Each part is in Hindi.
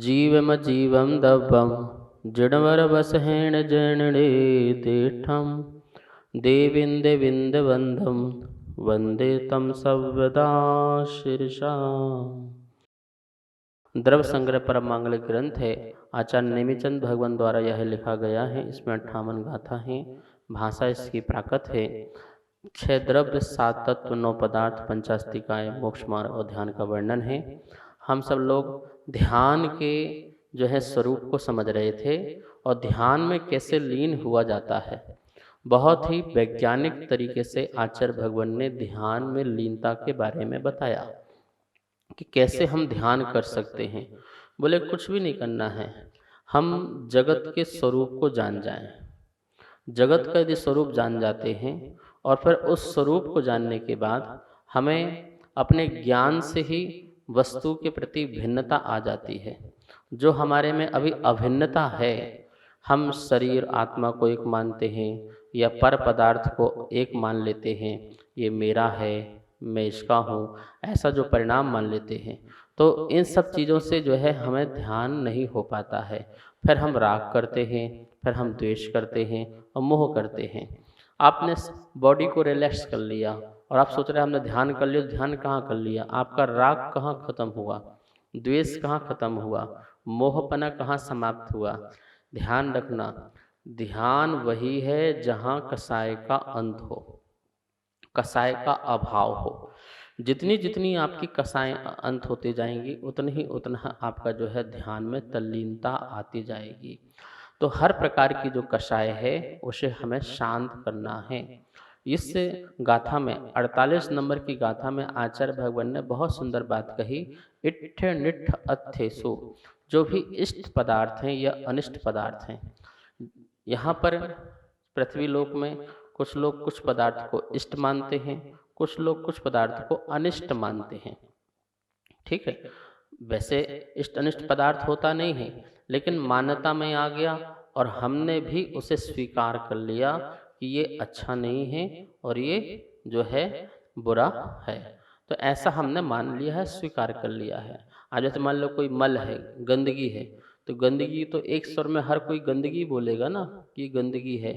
जीवमजीवं दव्वं जिणवरवसहेण जनने तीर्थं देवीन्द्रविन्दवन्दं वन्दे तं सर्वदा शीर्षा। द्रव्य संग्रह परम मांगलिक ग्रंथ है। आचार्य नेमिचंद भगवान द्वारा यह लिखा गया है। इसमें 58 गाथा हैं। भाषा इसकी प्राकृत है। 6 द्रव्य, 7 तत्व, 9 पदार्थ, 50 काय, मोक्ष मार्ग और ध्यान का वर्णन है। हम सब लोग ध्यान के जो है स्वरूप को समझ रहे थे और ध्यान में कैसे लीन हुआ जाता है। बहुत ही वैज्ञानिक तरीके से आचार्य भगवान ने ध्यान में लीनता के बारे में बताया कि कैसे हम ध्यान कर सकते हैं। बोले कुछ भी नहीं करना है, हम जगत के स्वरूप को जान जाएं। जगत का यदि स्वरूप जान जाते हैं और फिर उस स्वरूप को जानने के बाद हमें अपने ज्ञान से ही वस्तु के प्रति भिन्नता आ जाती है। जो हमारे में अभी अभिन्नता है, हम शरीर आत्मा को एक मानते हैं या पर पदार्थ को एक मान लेते हैं, ये मेरा है, मैं इसका हूँ, ऐसा जो परिणाम मान लेते हैं, तो इन सब चीज़ों से जो है हमें ध्यान नहीं हो पाता है। फिर हम राग करते हैं, फिर हम द्वेष करते हैं और मोह करते हैं। आपने बॉडी को रिलैक्स कर लिया और आप सोच रहे हैं हमने ध्यान कर लिया, ध्यान कहाँ कर लिया? आपका राग कहाँ खत्म हुआ? द्वेष कहाँ खत्म हुआ? मोहपना कहाँ समाप्त हुआ? ध्यान रखना, ध्यान वही है जहाँ कसाय का अंत हो, कसाय का अभाव हो। जितनी जितनी आपकी कसाएं अंत होती जाएंगी उतना आपका जो है ध्यान में तल्लीनता आती जाएगी। तो हर प्रकार की जो कषाय है उसे हमें शांत करना है। इस गाथा में 48 नंबर की गाथा में आचार्य भगवान ने बहुत सुंदर बात कही। इट्ठ निट्ठ अथेसु, जो भी इष्ट पदार्थ हैं या अनिष्ट पदार्थ हैं। यहाँ पर पृथ्वी लोक में कुछ लोग कुछ पदार्थ को इष्ट मानते हैं, कुछ लोग कुछ पदार्थ को अनिष्ट मानते हैं। ठीक है, वैसे इष्ट अनिष्ट पदार्थ होता नहीं है, लेकिन मान्यता में आ गया और हमने भी उसे स्वीकार कर लिया कि ये अच्छा नहीं है और ये जो है बुरा है। तो ऐसा हमने मान लिया है, स्वीकार कर लिया है। आज जैसे मान लो कोई मल है, गंदगी है, तो गंदगी तो एक स्वर में हर कोई गंदगी बोलेगा ना कि गंदगी है,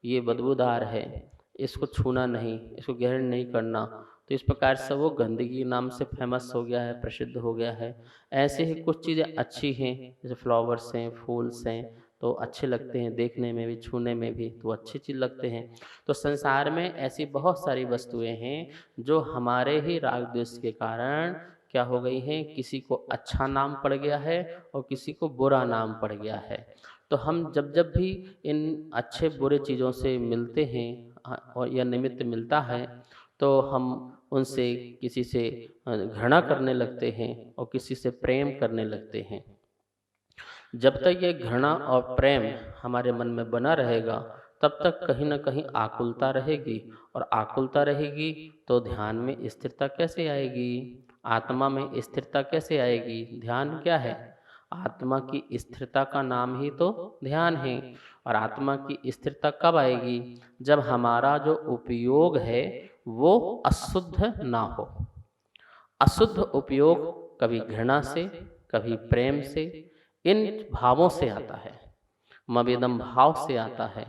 ये बदबूदार है, इसको छूना नहीं, इसको ग्रहण नहीं करना। तो इस प्रकार से वो गंदगी नाम से फेमस हो गया है, प्रसिद्ध हो गया है। ऐसे ही कुछ चीज़ें अच्छी हैं, जैसे फ्लावर्स हैं, फूल्स हैं, तो अच्छे लगते हैं देखने में भी, छूने में भी, तो अच्छी चीज़ लगते हैं। तो संसार में ऐसी बहुत सारी वस्तुएं हैं जो हमारे ही राग द्वेष के कारण क्या हो गई हैं, किसी को अच्छा नाम पड़ गया है और किसी को बुरा नाम पड़ गया है। तो हम जब जब भी इन अच्छे बुरे चीज़ों से मिलते हैं और यह निमित्त मिलता है, तो हम उनसे किसी से घृणा करने लगते हैं और किसी से प्रेम करने लगते हैं। जब तक ये घृणा और प्रेम हमारे मन में बना रहेगा, तब तक कहीं ना कहीं आकुलता रहेगी, और आकुलता रहेगी तो ध्यान में स्थिरता कैसे आएगी? आत्मा में स्थिरता कैसे आएगी? ध्यान क्या है? आत्मा की स्थिरता का नाम ही तो ध्यान है। और आत्मा की स्थिरता कब आएगी? जब हमारा जो उपयोग है वो अशुद्ध ना हो। अशुद्ध उपयोग कभी घृणा से, कभी प्रेम से, इन भावों से आता है। मवेदम भाव से आता है,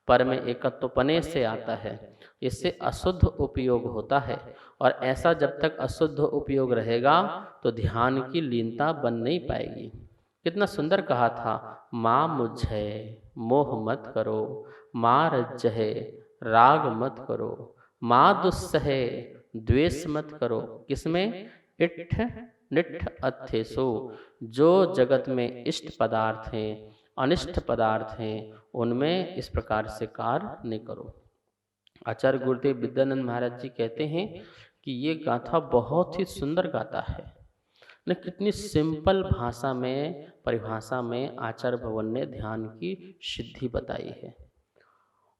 पर में एकत्वपने से आता है। इससे अशुद्ध उपयोग होता है, और ऐसा जब तक अशुद्ध उपयोग रहेगा तो ध्यान की लीनता बन नहीं पाएगी। कितना सुंदर कहा था, माँ मुझे मोह मत करो, माँ रज्जहे राग मत करो, माँ दुस्सहे द्वेष मत करो। किसमें? इट्ठ निट्ठ अथेसो, जो जगत में इष्ट पदार्थ हैं, अनिष्ट पदार्थ हैं, उनमें इस प्रकार से कार्य नहीं करो। आचार्य गुरुदेव विद्यानंद महाराज जी कहते हैं कि ये गाथा बहुत ही सुंदर गाथा है न। कितनी सिंपल भाषा में, परिभाषा में आचार्य भगवान ने ध्यान की सिद्धि बताई है।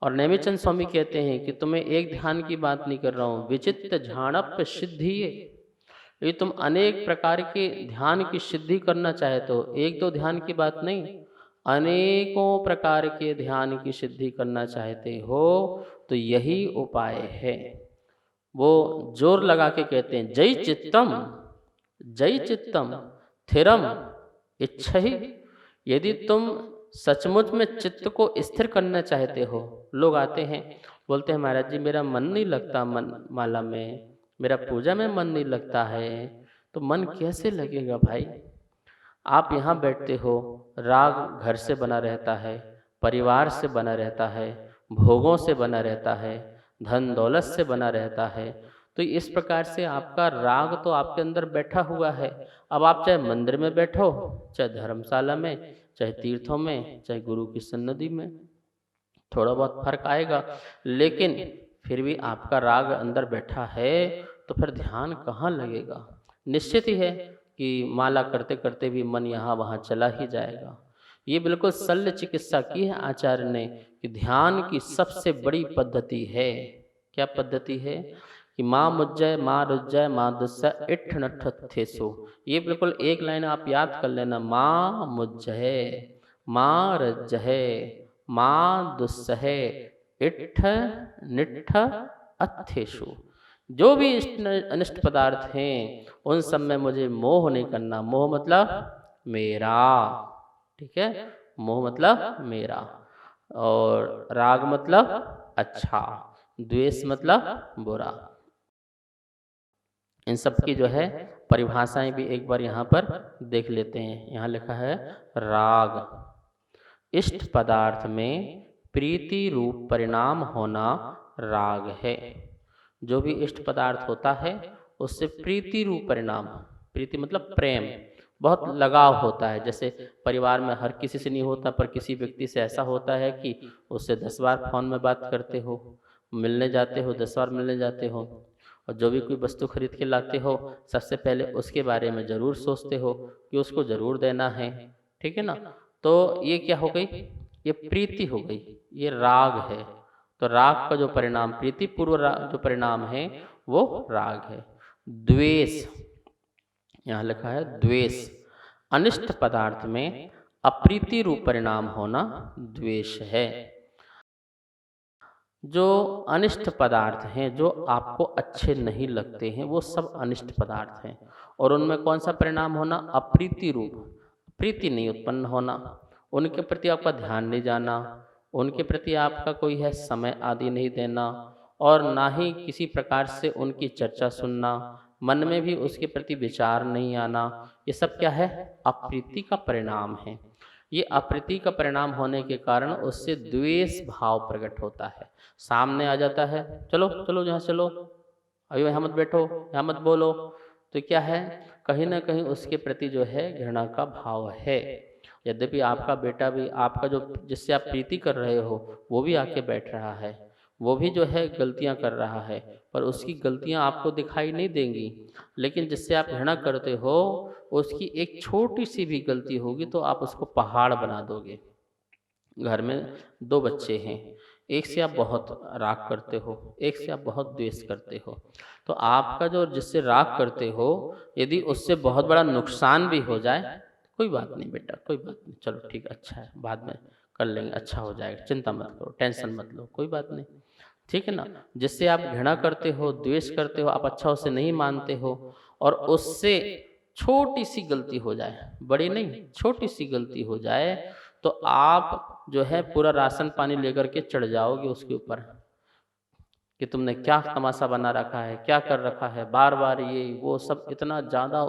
और नेमिचंद स्वामी कहते हैं कि तुम्हें एक ध्यान की बात नहीं कर रहा हूँ, विचित्र झाणप सिद्धि। ये तुम अनेक प्रकार के ध्यान की सिद्धि करना चाहते हो, एक दो ध्यान की बात नहीं, अनेकों प्रकार के ध्यान की सिद्धि करना चाहते हो, तो यही उपाय है। वो जोर लगा के कहते हैं, जय चित्तम, जय चित्तम, थिरम इच्छा ही, यदि तुम सचमुच में चित्त को स्थिर करना चाहते हो, लोग आते हैं बोलते हैं महाराज जी मेरा मन नहीं लगता मन माला में, मेरा पूजा में मन नहीं लगता है, तो मन कैसे लगेगा भाई? आप यहाँ बैठते हो, राग घर से बना रहता है, परिवार से बना रहता है, भोगों से बना रहता है, धन दौलत से बना रहता है, तो इस प्रकार से आपका राग तो आपके अंदर बैठा हुआ है। अब आप चाहे मंदिर में बैठो, चाहे धर्मशाला में, चाहे तीर्थों में, चाहे गुरु की सन्निधि में, थोड़ा बहुत फर्क आएगा, लेकिन फिर भी आपका राग अंदर बैठा है, तो फिर ध्यान कहाँ लगेगा? निश्चित ही है कि माला करते करते भी मन यहाँ वहाँ चला ही जाएगा। ये बिल्कुल शल्य चिकित्सा की है आचार्य ने कि ध्यान की सबसे बड़ी पद्धति है। क्या पद्धति है? कि माँ मुज्जय माँ रुज्जय माँ दुस्सह इट्ठ नट्ठ थेसो। ये बिल्कुल एक लाइन आप याद कर लेना, माँ मुज्जय माँ रज्जय माँ दुस्सह इट्ठ निट्ठ अथेषु। जो भी अनिष्ट पदार्थ हैं उन सब में मुझे मोह नहीं करना। मोह मतलब मेरा, ठीक है, मोह मतलब मेरा, और राग मतलब अच्छा, द्वेष मतलब बुरा। इन सब की जो है परिभाषाएं भी एक बार यहाँ पर देख लेते हैं। यहाँ लिखा है राग इष्ट पदार्थ में प्रीति रूप परिणाम होना राग है। जो भी इष्ट पदार्थ होता है उससे प्रीति रूप परिणाम, प्रीति मतलब प्रेम, बहुत लगाव होता है। जैसे परिवार में हर किसी से नहीं होता, पर किसी व्यक्ति से ऐसा होता है कि उससे 10 बार फोन में बात करते हो, मिलने जाते हो 10 बार मिलने जाते हो, और जो भी कोई वस्तु खरीद के लाते हो सबसे पहले उसके बारे में ज़रूर सोचते हो कि उसको ज़रूर देना है, ठीक है ना। तो ये क्या हो गई? ये प्रीति हो गई, ये राग है। तो राग का जो परिणाम, प्रीति पूर्व जो परिणाम है वो राग है। द्वेष, यहाँ लिखा है द्वेष, अनिष्ट पदार्थ में अप्रीति रूप परिणाम होना द्वेष है। जो अनिष्ट पदार्थ हैं, जो आपको अच्छे नहीं लगते हैं, वो सब अनिष्ट पदार्थ हैं, और उनमें कौन सा परिणाम होना? अप्रीति रूप, प्रीति नहीं उत्पन्न होना, उनके प्रति आपका ध्यान नहीं जाना, उनके प्रति आपका कोई है समय आदि नहीं देना, और ना ही किसी प्रकार से उनकी चर्चा सुनना, मन में भी उसके प्रति विचार नहीं आना। ये सब क्या है? अप्रीति का परिणाम है। ये अप्रीति का परिणाम होने के कारण उससे द्वेष भाव प्रकट होता है। सामने आ जाता है, चलो चलो यहाँ चलो, अभी यहाँ मत बैठो, यहाँ मत बोलो, तो क्या है? कहीं ना कहीं उसके प्रति जो है घृणा का भाव है। यद्यपि आपका बेटा भी, आपका जो जिससे आप प्रीति कर रहे हो वो भी आके बैठ रहा है, वो भी जो है गलतियां कर रहा है, पर उसकी गलतियां आपको दिखाई नहीं देंगी। लेकिन जिससे आप घृणा करते हो उसकी एक छोटी सी भी गलती होगी तो आप उसको पहाड़ बना दोगे। घर में 2 बच्चे हैं, एक से आप बहुत राग करते हो, एक से आप बहुत द्वेष करते हो, तो आपका जो जिससे राग करते हो यदि उससे बहुत बड़ा नुकसान भी हो जाए, कोई बात नहीं बेटा, कोई बात नहीं, चलो ठीक अच्छा है, बाद में कर लेंगे, अच्छा हो जाएगा, चिंता मत करो, टेंशन मत लो, कोई बात नहीं, ठीक है ना। जिससे आप घृणा करते हो, द्वेष करते हो, आप अच्छा उसे नहीं मानते हो, और उससे छोटी सी गलती हो जाए, बड़ी नहीं छोटी सी गलती हो जाए, तो आप जो है पूरा राशन पानी लेकर के चढ़ जाओगे उसके ऊपर कि तुमने क्या तमाशा बना रखा है, क्या कर रखा है, बार बार ये वो सब, इतना ज़्यादा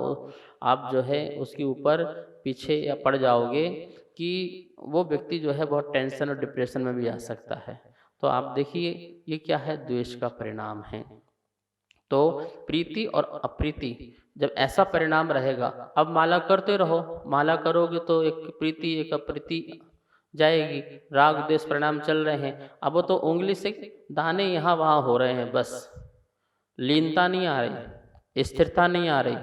आप जो है उसके ऊपर पीछे या पड़ जाओगे कि वो व्यक्ति जो है बहुत टेंशन और डिप्रेशन में भी आ सकता है। तो आप देखिए ये क्या है? द्वेष का परिणाम है। तो प्रीति और अप्रीति जब ऐसा परिणाम रहेगा, अब माला करते रहो, माला करोगे तो एक प्रीति एक अप्रीति जाएगी, राग द्वेष परिणाम चल रहे हैं। अब वो तो उंगली से दाने यहाँ वहाँ हो रहे हैं, बस लीनता नहीं आ रही, स्थिरता नहीं आ रही।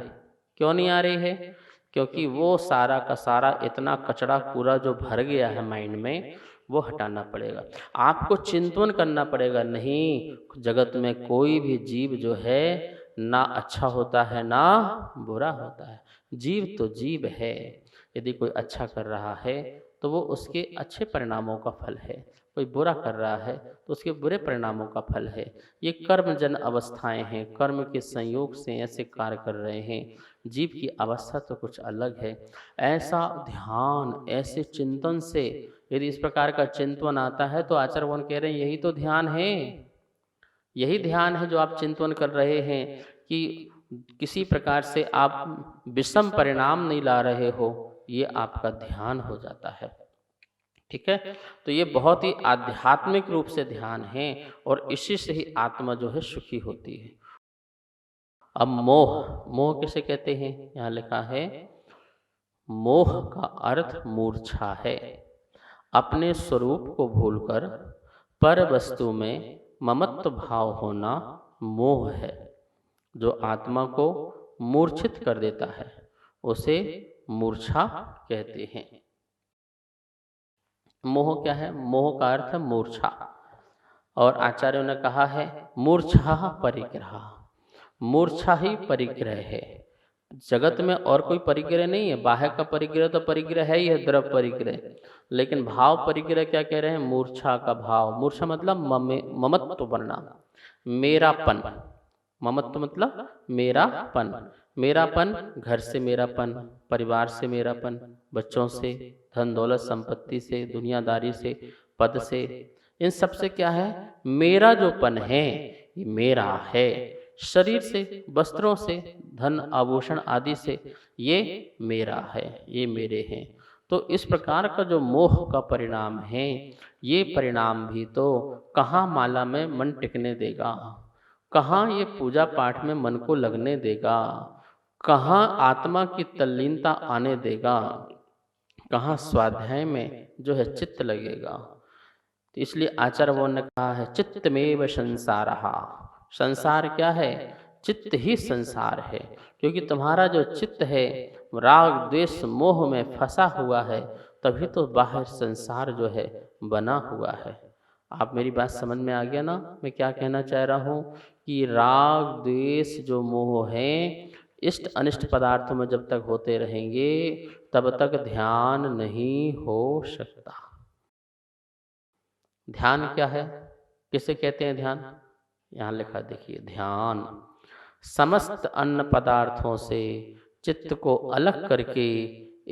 क्यों नहीं आ रही है? क्योंकि वो सारा का सारा इतना कचरा पूरा जो भर गया है माइंड में, वो हटाना पड़ेगा। आपको चिंतन करना पड़ेगा, नहीं जगत में कोई भी जीव जो है ना अच्छा होता है ना बुरा होता है, जीव तो जीव है। यदि कोई अच्छा कर रहा है तो वो उसके अच्छे परिणामों का फल है, कोई बुरा कर रहा है तो उसके बुरे परिणामों का फल है। ये कर्मजन अवस्थाएं हैं, कर्म के संयोग से ऐसे कार्य कर रहे हैं। जीव की अवस्था तो कुछ अलग है। ऐसा ध्यान, ऐसे चिंतन से यदि इस प्रकार का चिंतन आता है तो आचार्य भगवान कह रहे हैं यही तो ध्यान है। यही ध्यान है जो आप चिंतन कर रहे हैं कि किसी प्रकार से आप विषम परिणाम नहीं ला रहे हो, ये आपका ध्यान हो जाता है। ठीक है, तो ये बहुत ही आध्यात्मिक रूप से ध्यान है और इसी से ही आत्मा जो है सुखी होती है। अब मोह, मोह किसे कहते हैं? यहाँ लिखा है मोह का अर्थ मूर्छा है। अपने स्वरूप को भूलकर पर वस्तु में ममत्व भाव होना मोह है। जो आत्मा को मूर्छित कर देता है उसे मूर्छा कहते हैं। मोह क्या है? मोह का अर्थ है मूर्छा। और आचार्यों ने कहा है मूर्छा परिग्रह, मूर्छा ही परिग्रह है। जगत में और कोई परिग्रह नहीं है। बाह्य का परिग्रह तो परिग्रह है ही है, द्रव परिग्रह, लेकिन भाव परिग्रह क्या कह रहे हैं? मूर्छा का भाव। मूर्छा मतलब ममत्व बनना, मेरापन। ममत्व मतलब मेरापन। मेरापन, घर से मेरापन, परिवार से मेरापन, बच्चों से, धन दौलत संपत्ति से, दुनियादारी से, पद से, इन सब से क्या है? मेरा जो पन है ये मेरा है। शरीर से, वस्त्रों से, धन आभूषण आदि से, ये मेरा है, ये मेरे हैं। तो इस प्रकार का जो मोह का परिणाम है, ये परिणाम भी तो कहाँ माला में मन टिकने देगा, कहाँ ये पूजा पाठ में मन को लगने देगा, कहाँ आत्मा की तल्लीनता आने देगा, कहाँ स्वाध्याय में जो है चित्त लगेगा। तो इसलिए आचार्य ने कहा है चित्तमेव संसारः। संसार क्या है? चित्त ही संसार है। क्योंकि तुम्हारा जो चित्त है राग द्वेष मोह में फंसा हुआ है, तभी तो बाहर संसार जो है बना हुआ है। आप मेरी बात समझ में आ गया ना? मैं क्या कहना चाह रहा हूँ कि राग द्वेष जो मोह है इष्ट अनिष्ट पदार्थों में जब तक होते रहेंगे तब तक ध्यान नहीं हो सकता। ध्यान क्या है? किसे कहते हैं ध्यान? यहाँ लिखा देखिए, ध्यान समस्त अन्य पदार्थों से चित्त को अलग करके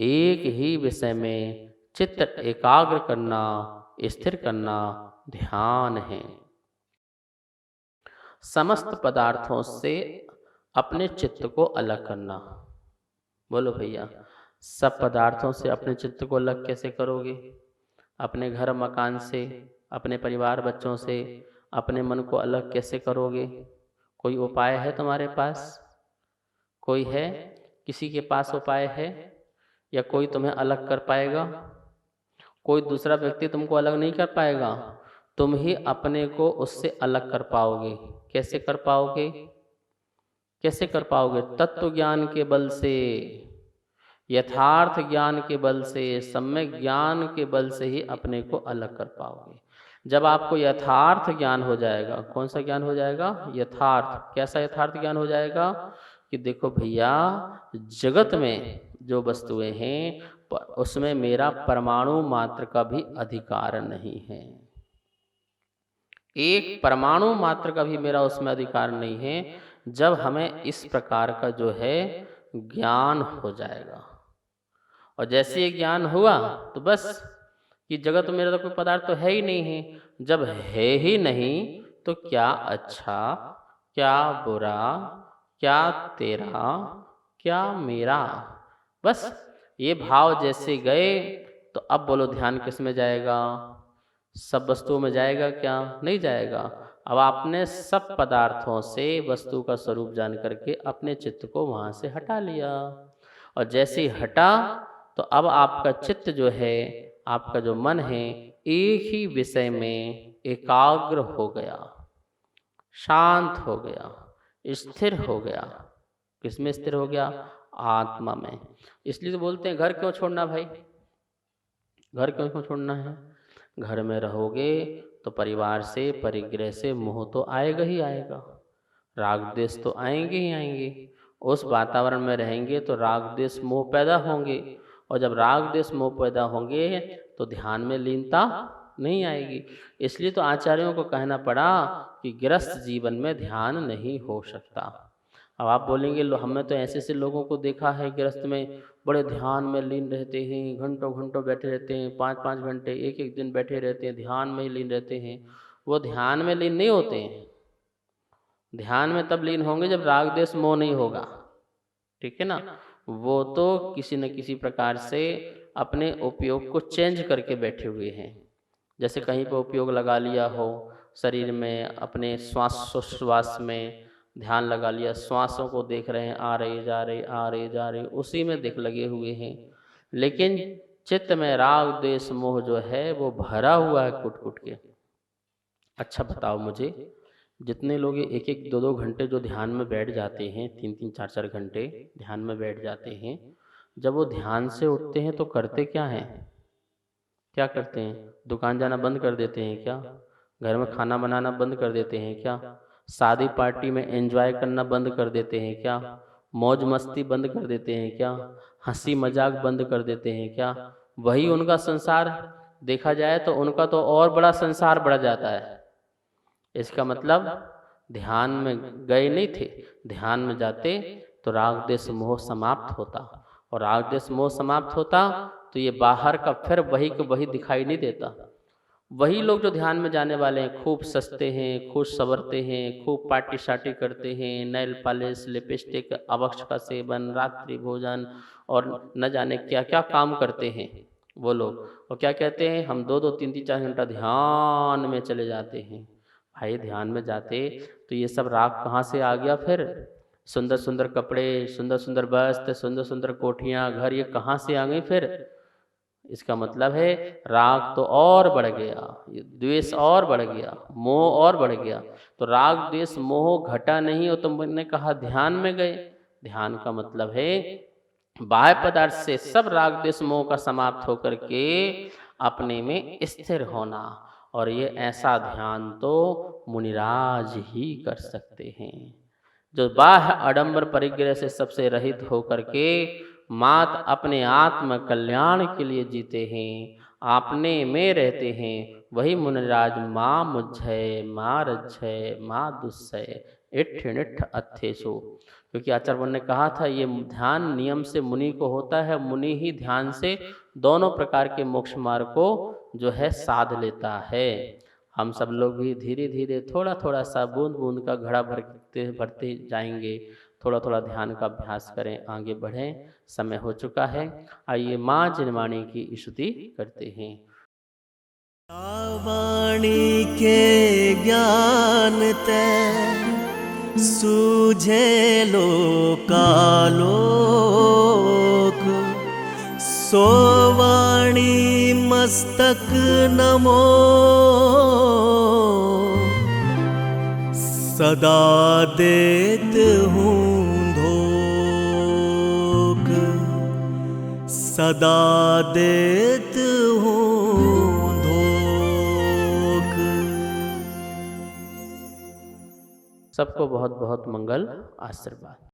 एक ही विषय में चित्त एकाग्र करना, स्थिर करना ध्यान है। समस्त पदार्थों से अपने चित्त को अलग करना। बोलो भैया, सब पदार्थों से अपने चित्त को अलग कैसे करोगे? अपने घर मकान से, अपने परिवार बच्चों से अपने मन को अलग कैसे करोगे? कोई उपाय है तुम्हारे पास? कोई है? किसी के पास उपाय है? या कोई तुम्हें अलग कर पाएगा? कोई दूसरा व्यक्ति तुमको अलग नहीं कर पाएगा। तुम ही अपने को उससे अलग कर पाओगे। कैसे कर पाओगे? कैसे कर पाओगे? तत्व ज्ञान के बल से, यथार्थ ज्ञान के बल से, सम्यक ज्ञान के बल से ही अपने को अलग कर पाओगे। जब आपको यथार्थ ज्ञान हो जाएगा, कौन सा ज्ञान हो जाएगा? यथार्थ। कैसा यथार्थ ज्ञान हो जाएगा? कि देखो भैया, जगत में जो वस्तुएं हैं उसमें मेरा परमाणु मात्र का भी अधिकार नहीं है। एक परमाणु मात्र का भी मेरा उसमें अधिकार नहीं है। जब हमें इस प्रकार का जो है ज्ञान हो जाएगा, और जैसे ये ज्ञान हुआ तो बस कि जगत में मेरा तो कोई पदार्थ तो है ही नहीं है। जब है ही नहीं तो क्या अच्छा, क्या बुरा, क्या तेरा, क्या मेरा, बस ये भाव जैसे गए तो अब बोलो ध्यान किस में जाएगा? सब वस्तुओं में जाएगा क्या? नहीं जाएगा। अब आपने सब पदार्थों से वस्तु का स्वरूप जान करके अपने चित्त को वहाँ से हटा लिया, और जैसे ही हटा तो अब आपका चित्त जो है, आपका जो मन है, एक ही विषय में एकाग्र हो गया, शांत हो गया, स्थिर हो गया। किसमें स्थिर हो गया? आत्मा में। इसलिए तो बोलते हैं घर क्यों छोड़ना भाई? घर क्यों छोड़ना है? घर में रहोगे तो परिवार से, परिग्रह से मोह तो आएगा ही आएगा, राग द्वेष तो आएंगे ही आएंगे। उस वातावरण में रहेंगे तो राग द्वेष मोह पैदा होंगे, और जब राग द्वेष मोह पैदा होंगे तो ध्यान में लीनता नहीं आएगी। इसलिए तो आचार्यों को कहना पड़ा कि गृहस्थ जीवन में ध्यान नहीं हो सकता। अब आप बोलेंगे लो, हमने तो ऐसे ऐसे लोगों को देखा है गृहस्थ में बड़े ध्यान में लीन रहते हैं, घंटों घंटों बैठे रहते हैं, 5-5 घंटे एक एक दिन बैठे रहते हैं, ध्यान में ही लीन रहते हैं। वो ध्यान में लीन नहीं होते हैं। ध्यान में तब लीन होंगे जब राग द्वेष मोह नहीं होगा, ठीक है ना। वो तो किसी न किसी प्रकार से अपने उपयोग को चेंज करके बैठे हुए हैं। जैसे कहीं पर उपयोग लगा लिया हो शरीर में, अपने श्वास में ध्यान लगा लिया, श्वासों को देख रहे हैं, आ रहे जा रहे आ रहे जा रहे, उसी में देख लगे हुए हैं। लेकिन चित्त में राग द्वेष मोह जो है वो भरा हुआ है कुट कुट के। अच्छा बताओ मुझे, जितने लोग एक एक 2-2 घंटे जो ध्यान में बैठ जाते हैं, 3-3 4-4 घंटे ध्यान में बैठ जाते हैं, जब वो ध्यान से उठते हैं तो करते क्या हैं? क्या करते हैं? दुकान जाना बंद कर देते हैं क्या? घर में खाना बनाना बंद कर देते हैं क्या? शादी पार्टी में एंजॉय करना बंद कर देते हैं क्या? मौज मस्ती बंद कर देते हैं क्या? हंसी मजाक बंद कर देते हैं क्या? वही उनका संसार। देखा जाए तो उनका तो और बड़ा संसार बढ़ जाता है। इसका मतलब ध्यान में गए नहीं थे, ध्यान में जाते तो राग द्वेष मोह समाप्त होता, और राग द्वेष मोह समाप्त होता तो ये बाहर का फिर वही का वही दिखाई नहीं देता। वही लोग जो ध्यान में जाने वाले हैं खूब सजते हैं, खूब संवरते हैं, खूब पार्टी शार्टी करते हैं, नेल पॉलिश, लिपस्टिक, अवक्ष का सेवन, रात्रि भोजन और न जाने क्या क्या काम करते हैं वो लोग। और क्या कहते हैं, हम 2-2 3-3 4 घंटा ध्यान में चले जाते हैं। भाई ध्यान में जाते तो ये सब राग कहाँ से आ गया फिर? सुंदर सुंदर कपड़े, सुंदर सुंदर वस्त्र, सुंदर सुंदर कोठियाँ, घर, ये कहाँ से आ गई फिर? इसका मतलब है राग तो और बढ़ गया, द्वेष और बढ़ गया, मोह और बढ़ गया। तो राग द्वेष मोह घटा नहीं हो, तो मैंने कहा ध्यान में गए। ध्यान का मतलब है बाह्य पदार्थ से सब राग द्वेष मोह का समाप्त होकर के अपने में स्थिर होना। और ये ऐसा ध्यान तो मुनिराज ही कर सकते हैं, जो बाह्य आडंबर परिग्रह से सबसे रहित होकर के मात अपने आत्म कल्याण के लिए जीते हैं, आपने में रहते हैं। वही मुनिराज माँ मुझय माँ रज्जय माँ दुस्सय इट्ठ निट्ठ अथेसो। क्योंकि आचार्य ने कहा था ये ध्यान नियम से मुनि को होता है, मुनि ही ध्यान से दोनों प्रकार के मोक्ष मार्ग को जो है साध लेता है। हम सब लोग भी धीरे धीरे थोड़ा थोड़ा सा बूंद बूंद का घड़ा भरते जाएंगे। थोड़ा थोड़ा ध्यान का अभ्यास करें, आगे बढ़ें। समय हो चुका है, आइए माँ जिनवाणी की स्तुति करते हैं। वाणी के ज्ञान ते सूझे लोकालोक, सो वाणी मस्तक नमो सदा देत हूँ धोख, सदा देत हूँ धोख। सबको बहुत बहुत मंगल आशीर्वाद।